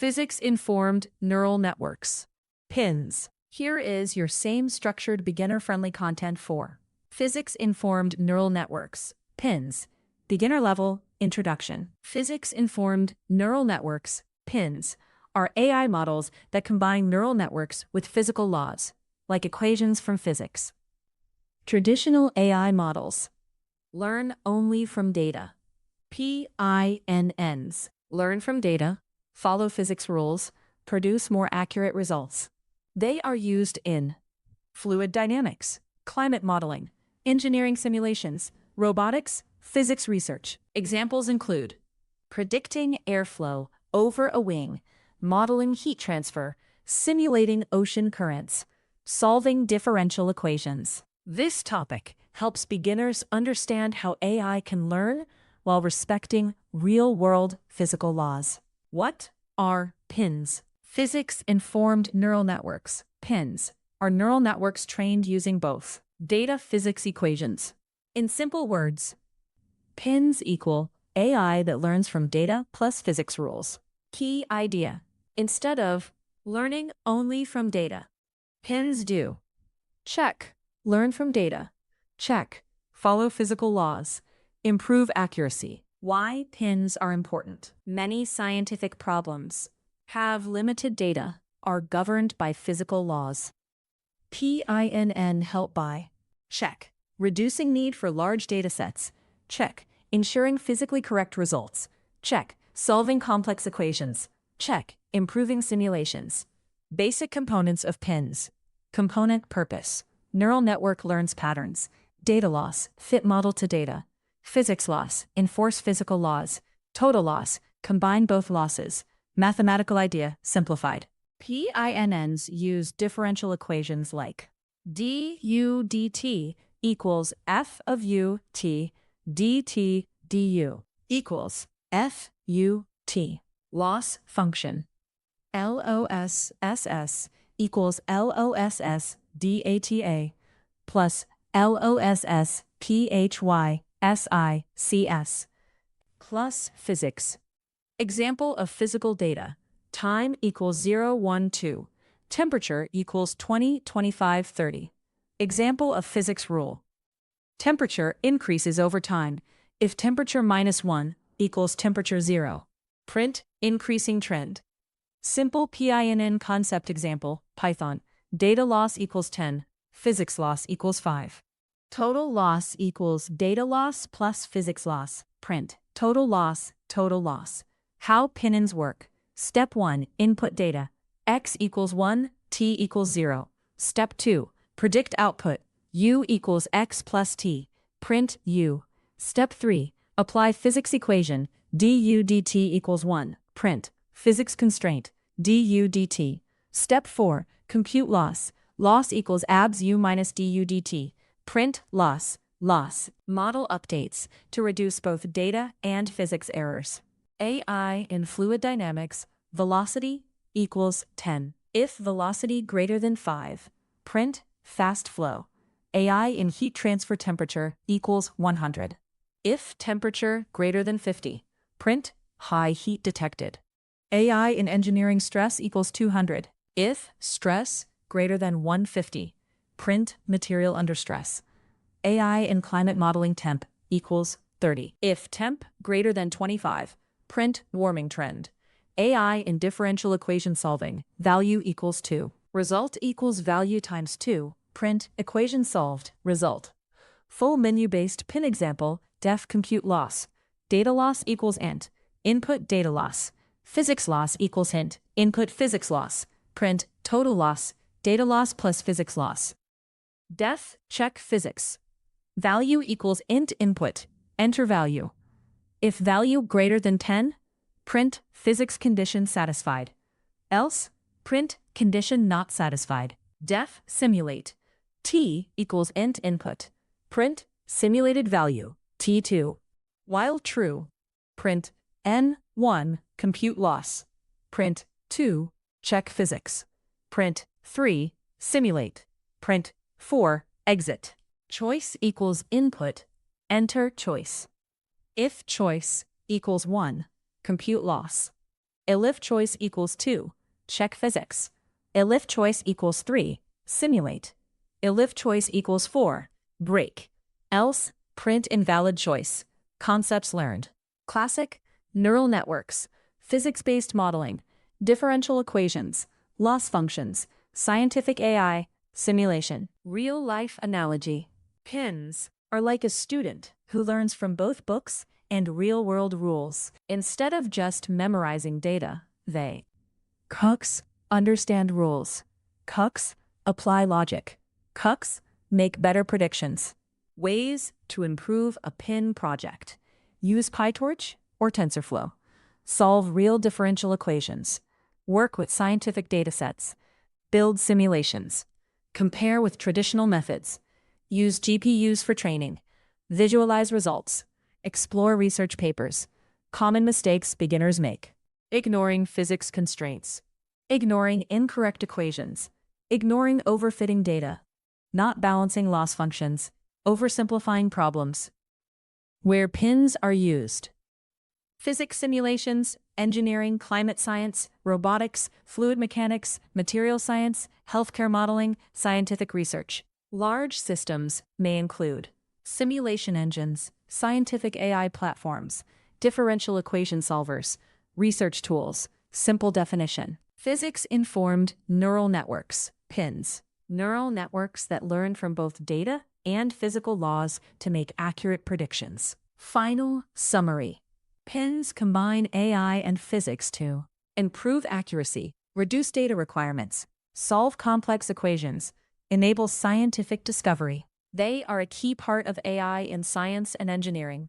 Physics-informed neural networks. PINs. Here is your same structured beginner-friendly content for physics-informed neural networks. PINs. Beginner level introduction. Physics-informed neural networks, PINs, are AI models that combine neural networks with physical laws, like equations from physics. Traditional AI models learn only from data. PINNs learn from data, follow physics rules, produce more accurate results. They are used in fluid dynamics, climate modeling, engineering simulations, robotics, physics research. Examples include predicting airflow over a wing, modeling heat transfer, simulating ocean currents, solving differential equations. This topic helps beginners understand how AI can learn while respecting real-world physical laws. What are PINs? Physics-informed neural networks, PINs, are neural networks trained using both data physics equations. In simple words, PINs equal AI that learns from data plus physics rules. Key idea: instead of learning only from data, PINs do check, learn from data, check, follow physical laws, improve accuracy. Why PINs are important? Many scientific problems have limited data, are governed by physical laws. PINN help by check, reducing need for large datasets, check, ensuring physically correct results, check, solving complex equations, check, improving simulations. Basic components of PINs. Component purpose. Neural network learns patterns. Data loss, fit model to data. Physics loss, enforce physical laws. Total loss, combine both losses. Mathematical idea, simplified. PINNs use differential equations like du dt equals f of u t dt du equals f u t. Loss function. LOSSS equals LOSS data plus LOSS PHY SICS plus physics. Example of physical data. Time equals 0, 1, 2. Temperature equals 20, 25, 30. Example of physics rule. Temperature increases over time if temperature -1 equals temperature 0. Print increasing trend. Simple PINN concept example, Python. Data loss equals 10, physics loss equals 5. Total loss equals data loss plus physics loss. Print. Total loss, total loss. How PINNs work. Step 1, input data. X equals 1, t equals 0. Step 2, predict output. U equals x plus t. Print u. Step 3, apply physics equation. Du dt equals 1. Print. Physics constraint. Du dt. Step 4, compute loss. Loss equals abs u minus du dt. Print loss, loss. Model updates to reduce both data and physics errors. AI in fluid dynamics, velocity equals 10. If velocity greater than 5, print fast flow. AI in heat transfer temperature equals 100. If temperature greater than 50, print high heat detected. AI in engineering stress equals 200. If stress greater than 150, print material under stress. AI in climate modeling temp equals 30. If temp greater than 25, print warming trend. AI in differential equation solving, value equals 2. Result equals value times 2, print equation solved, result. Full menu-based PIN example, def compute loss. Data loss equals int, input data loss. Physics loss equals hint, input physics loss. Print total loss, data loss plus physics loss. Def check physics. Value equals int input, enter value. If value greater than 10, print physics condition satisfied. Else, print condition not satisfied. Def simulate. T equals int input. Print simulated value, T2. While true, print N1 compute loss. Print 2 check physics. Print 3 simulate. Print 4 exit. Choice equals input, enter choice. If choice equals 1, compute loss. If choice equals 2, check physics. If choice equals 3, simulate. If choice equals 4, break. Else, print invalid choice. Concepts learned. Classic, neural networks, physics-based modeling, differential equations, loss functions, scientific AI, simulation. Real-life analogy. Pins are like a student who learns from both books and real-world rules. Instead of just memorizing data, they cooks understand rules. Cooks apply logic. Cooks make better predictions. Ways to improve a pin project. Use PyTorch or TensorFlow. Solve real differential equations. Work with scientific datasets. Build simulations. Compare with traditional methods. Use GPUs for training. Visualize results. Explore research papers. Common mistakes beginners make. Ignoring physics constraints. Ignoring incorrect equations. Ignoring overfitting data. Not balancing loss functions. Oversimplifying problems. Where pins are used. Physics simulations, engineering, climate science, robotics, fluid mechanics, material science, healthcare modeling, scientific research. Large systems may include simulation engines, scientific AI platforms, differential equation solvers, research tools, simple definition. Physics-informed neural networks, PINs. Neural networks that learn from both data and physical laws to make accurate predictions. Final summary. PINs combine AI and physics to improve accuracy, reduce data requirements, solve complex equations, enable scientific discovery. They are a key part of AI in science and engineering.